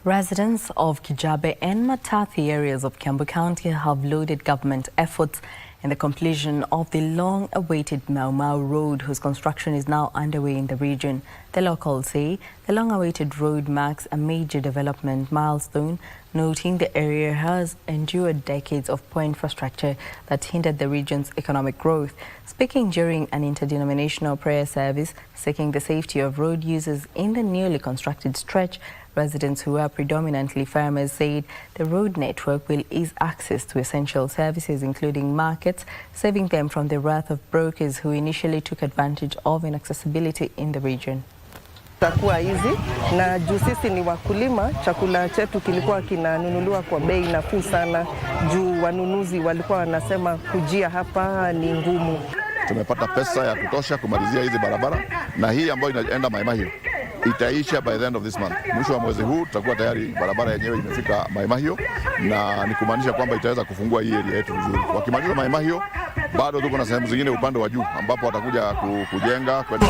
Residents of Kijabe and Matathito areas of Kiambu County have lauded government efforts in the completion of the long-awaited Mau Mau Road, whose construction is now underway in the region. The locals say the long-awaited road marks a major development milestone, noting the area has endured decades of poor infrastructure that hindered the region's economic growth. Speaking during an interdenominational prayer service seeking the safety of road users in the newly constructed stretch, residents who are predominantly farmers said the road network will ease access to essential services including markets, saving them from the wrath of brokers who initially took advantage of inaccessibility in the region. Takuwa hizi na juu sisi ni wakulima, chakula chetu kilikuwa kinanunuliwa kwa bei nafuu sana juu wanunuzi walikuwa wanasema kujia hapa ni ngumu. Tumepata pesa ya kutosha kumalizia hizi barabara, na hii ambayo inaenda Maimahio itaisha by the end of this month. Mwisho wa mwezi huu tutakuwa tayari barabara yenyewe imefika Maimahio, na ni kumaanisha kwamba itaweza kufungua hii area yetu vizuri. Wakimaliza Maimahio bado tuko na sehemu zingine upande wa juu ambapo watakuja kujenga kwenda